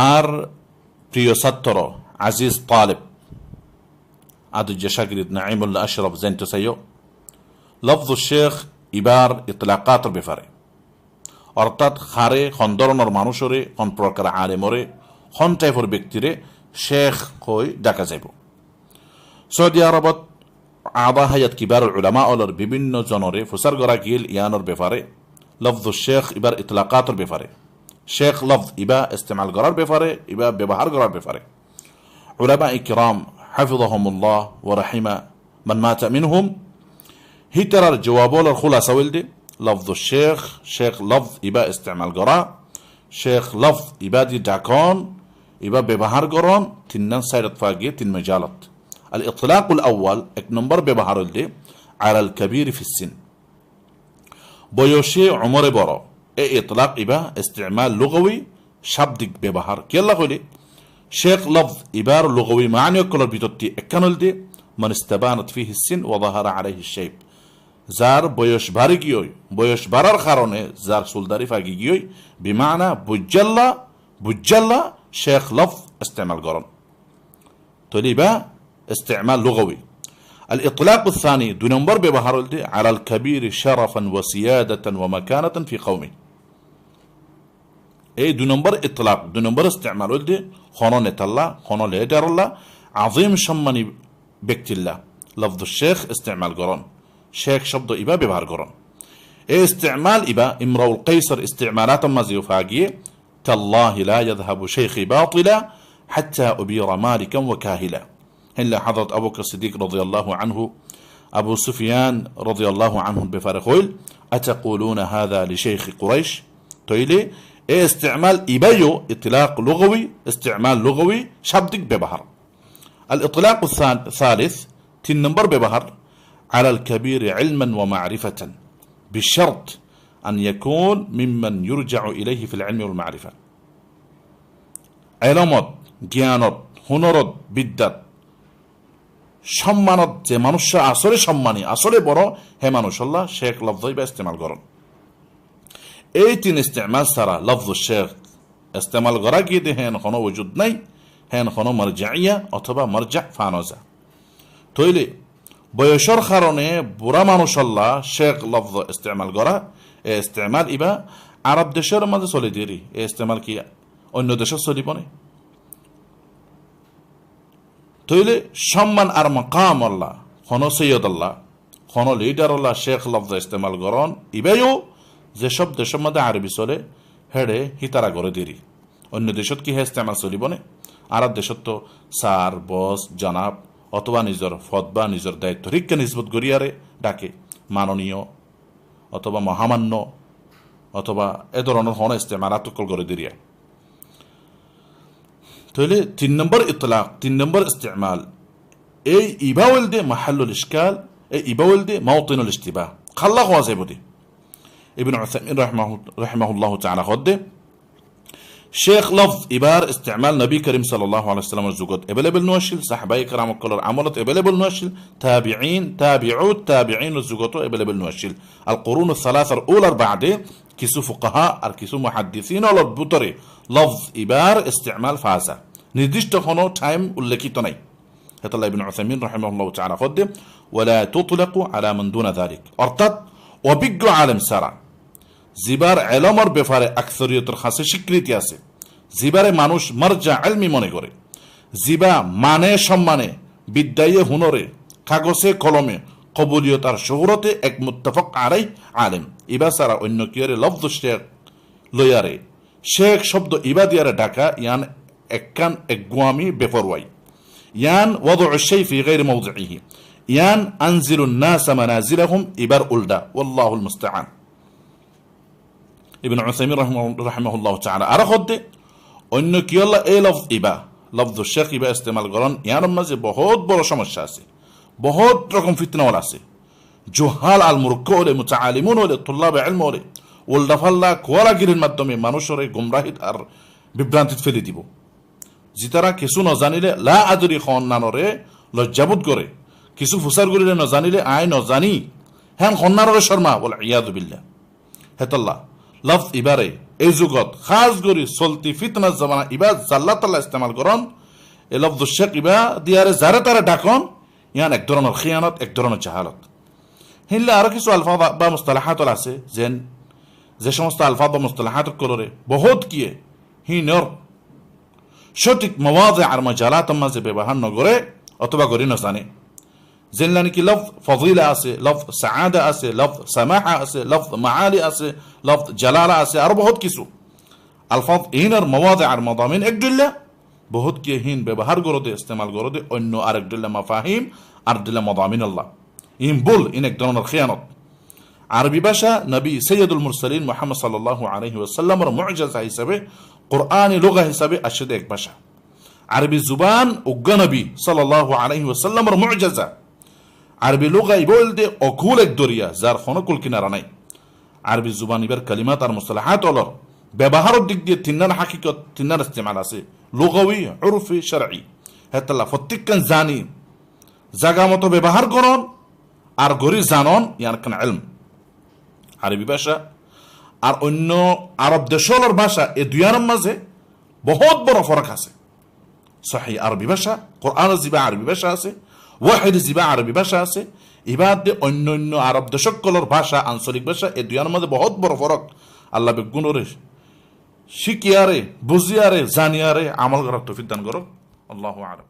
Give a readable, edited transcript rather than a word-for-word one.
আর প্রিয় ছাত্র আজিজ তালেব আদুজ্য শাগিরিদ নাঈমুল্লাহ আশরাফ জানতে চাইও লফজ শেখ ইবার ইতলাকাতের ব্যাপারে, অর্থাৎ খারে খন ধরনের মানুষরে, খন প্রকার আলেমরে, খন টাইপের ব্যক্তিরে শেখ কই ডাকা যাইব। সৌদি আরবত আবা হায়াত কিবার উলামা অলর বিভিন্ন জনরে ফুসার করা গিল ইয়ানোর ব্যাপারে, লফজ শেখ ইবার ইতলাকাতের ব্যাপারে, শেখ লফজ ইবা ইস্তেমাল করার ব্যাপারে, ইবা ব্যবহার করার ব্যাপারে উলামা ইকরাম হাফিজাহুমুল্লাহ ওয়া রাহিমা মান মাতা মিনহুম হিতারার জওয়াবল খুলাসা ওইলদে লফজ শেখ, শেখ লফজ ইবা ইস্তেমাল করা, শেখ লফজ ইবা দি ডাকন ইবা ব্যবহার করন তিন সাইডত ফাগিয়ে তিন মেজালত। আল ইতলাকুল আউয়াল এক নম্বর ব্যবহার হইলদে আলাল কবির ফিসসিন, বয়সে উমরে বড়, এ ইতলাক ইবা ইস্তেমাল লুগাবি শাব্দিক ব্যবহার কেল্লা হইলে শেখ লফজ ইবার লুগাবি মানি কলর ভিতরটি একখান হইলদে মান ইস্তাবানাত ফিহি সিন ওয়া যাহারা আলাইহি শাইব, যার বয়স বাড়ি গিয়ে, বয়স বাড়ার কারণে যার চুলদারি ফাগি গিয়ে বিমানা বুজ্জাল্লা বুজ্জাল্লা শেখ লফজ ইস্তেমাল করন তলিবা ইস্তেমাল লুগাবি। আল ইতলাক الثاني দুই নম্বর ব্যবহার হইলদে আলাল কবির শারাফান ওয়া সিয়াদাতান ওয়া মাকানাতান ফি কওমি, এই দুই নম্বর ইতলাক, দুই নম্বর ইস্তেমাল হইলদে খন নেতাল্লাহ, খন লিডারল্লাহ, আযীম সম্মানী ব্যক্তিল্লাহ লফজ শেখ ইস্তেমাল করন, শেখ শব্দ ইবা ব্যবহার করন। এই ইস্তেমাল ইবা ইমরাউল কাইসার ইস্তেমালাত মাজিও ফাগিয়ে তাল্লাহি লা ইয়াযহাবু শাইখি বাতিলা হাত্তা উবিরা মালিকান ওয়া কাহিলা। হেল্লা হযরত আবু বকর সিদ্দিক রাদিয়াল্লাহু আনহু আবু সুফিয়ান রাদিয়াল্লাহু আনহু বেফারে কইল আতাকুলুনা হাযা লিশাইখ কুরাইশ, তইলে এই ইস্তেমাল ইবায়ো ইতলাক লুগাবি, ইস্তেমাল লুগাবি শাব্দিক ব্যবহার। আল ইতলাক الثالث তিন নম্বর ব্যবহার على الكبير علما ومعرفة بشرط أن يكون ممن يرجع إليه في العلم والمعرفة، علمت জ্ঞানত হুনরত বিদ্যাত সম্মানত যে মানুষ আসলে সম্মানী আসলে বড় হে মানুষল্লাহ শেখ লফজ ইবা ইস্তেমাল করন। এই তিন ইস্তেমাল ছাড়া লফজ শেখ ইস্তেমাল করা গিয়ে হেন কোনো ওজুদ নাই, হেন কোনো মারজাইয়া অথবা মারজা ফানজা। তইলে বয়সের কারণে বুড়া মানুষল্লাহ শেখ লফজ ইস্তেমাল করা, এ ইস্তেমাল ইবা আরব দেশের মাঝে চলে দেরি, এ ইস্তেমাল কি অন্য দেশে চলিব না? তইলে সম্মান আর মাকাম আল্লাহ খন সৈয়দ আল্লাহ খন লিডার আল্লাহ শেখ লফজ ইস্তেমাল করন ইবাইও যেসব দেশের মধ্যে আরবি চলে হেডে হিতারা করে দেরি, অন্য দেশত কি হে ইস্তেমাল চলিব না? আরব দেশত তো স্যার বস জনাব অথবা নিজের পদ বা নিজের দায়িত্ব রিক্কে নিজবত গড়িয়ারে ডাকে মাননীয় অথবা মহামান্য অথবা এ ধরনের হন ইস্তেমালাত করে দিরিয়া। তাহলে তিন নম্বর ইতলাক, তিন নম্বর ইস্তেমাল এই ইবাউল দে মাহাল্লুল ইশকাল, এই ইবাউল দে মাওতিনুল ইশতিবাহ খাল্লা হওয়া যাইব দে। ইবনে উসাইমিন রাহিমাহুল্লাহ তাআলা হদ্দে শেখ লফজ ইবার ইস্তেমাল নবী করিম সাল্লাল্লাহু আলাইহি ওয়াসাল্লামের যুগত এভেলেবল নওয়াশিল, সাহাবায়ে কেরাম কলর আমলত এভেলেবল নওয়াশিল, তাবিঈন তাবিউত তাবিঈনের যুগত এভেলেবল নওয়াশিল। আল কুরুন সালাসার উলার বাদে কিছু ফুকাহা আর কিছু মুহাদ্দিসিন অলর ভিতরে লফজ ইবার ইস্তেমাল ফাজা নির্দিষ্ট কোনো টাইম উল্লেখিত নাই। হেতাল্লাহ ইবনে উসাইমিন রাহিমাহুল্লাহ তাআলা কদ্দে ওয়ালা তুতলাকু আলা মান দুনা যালিক, অর্থাৎ অভিজ্ঞ আলেম সারা জিবার এলমর ব্যাপারে আকসরিয়তের কাছে স্বীকৃতি আছে, জিবারে মানুষ মারজা আলমি মনে করে, জিবা মানে সম্মানে বিদ্যায়ে হুনরে কাগজে কলমে কবুলিয়ত আর শহরতে এক মুত্তাফাক আলাই আলেম ইবা সারা অন্য কিয়ারে লফজ শেখ লয়ারে শেখ শব্দ ইবা দিয়ারে ঢাকা ইয়ান একখান একগুয়ামি বেপরওয়াই, ইয়ান ওয়াদউ শাই ফি গায়রি মাওদিহি, ইয়ান আনজিলুন নাস মানাজিলহুম ইবার উল্টা ওয়াল্লাহুল মুস্তাআন। ইবনে উসাইমিন রাহিমাহুল্লাহ তাআলা আর হদ্দে অন্য কি আল্লাহ এই লফজ ইবা লফজ শেখ ইবা ইস্তেমাল করেন ইয়ার মাঝে বহুত বড় সমস্যা আছে, বহুত রকম ফিতনাওয়াল আছে। জুহাল আল মুরক্ক হলে মুতাআলিমুন হলে তুল্লাবে ইলম হলে উল্টাফাল্লা কোয়ালাগিরির মাধ্যমে মানুষের গুমরাহিত আর বিভ্রান্তিত ফেলে দিব। জিতারা কিছু নজানিলে লা আদরি খন নানরে লজ্জাবোধ করে, কিছু ফুসার করিলে নজানিলে আয় নজানি হ্যাঁ খন্নানরে শর্মা বলে ইয়াদু বিল্লাহ। হেতাল্লাহ লফজ ইবারে এই যুগত খাস করি চলতি ফিতনার জমানা ইবা জাল্লা তাল্লা ইস্তেমাল করন এই লফজ শেখ ইবা দিয়ারে যারে তারে ডাকন ইয়ান এক ধরনের খিয়ানত, এক ধরনের জাহালত। হিনলে আরো কিছু আলফাজ বা মুস্তালাহাত আছে যে সমস্ত আলফাজ বা মুস্তালাহাত করে বহুত কিয়ে হিনর সঠিক মওয়াজে আর মাজালাত মাঝে ব্যবহার নগরে অথবা করি নজানে। যেনলা নাকি লফজ ফজিলা আছে, লফজ সাআদা আছে, লফজ সামাহা আছে, লফজ মাআলি আছে, লফজ জালালা আছে, আর বহুত কিছু আলফাজ হিনর মওয়াজে আর মাদামিন একদুল্লা বহুত কি হিন ব্যবহার করতে ইস্তেমাল করতে অন্য আরেকদুল্লা মাফাহিম আর Dulla Madamin Allah in bull in এক ধরনের খিয়ানত। আরবি ভাষা নবী সৈয়দুল মুরসালিন মুহাম্মদ সাল্লাল্লাহু আলাইহি ওয়াসাল্লামের মুআজিজা হিসাবে, কুরআনি লুগা হিসাবে আসছে এক ভাষা। আরবি জুবান উগ্র নবী সাল্লাল্লাহু আলাইহি ওয়াসাল্লামের মুআজিজা। আরবি লুগাই বলতে অকুল এক দরিয়া যার কোনো কুল কিনারা নাই। আরবি জুবান ইবার কালিমাত আর মুসতালাহাত অলর ব্যবহারের দিক দিয়ে তিননার হাকিকত, তিননার ইস্তেমাল আছে, লুগাবি, উরফি, শারঈ। হেতাল্লাহ প্রত্যেকখান জানি জাগা মতো ব্যবহার করন আর গরি জানন ইয়ার কান ইলম। আরবি ভাষা আর অন্য আরব দেশর ভাষা এই দুইয়ার মাঝে বহুত বড় ফরক আছে। সহি আরবি ভাষা, কোরআন জিবা আরবি ভাষা আছে, ওয়াহিদ জিবা আরবি ভাষা আছে, ইবাদে অন্য অন্য আরব দেশকলর ভাষা, আঞ্চলিক ভাষা এই দুইয়ার মাঝে বহুত বড় ফরক। আল্লাহ বেগুনরে শিকিয়ারে, বুঝিয়ারে, জানিয়ারে আমল করার তৌফিক দান করো। আল্লাহু আ'লাম।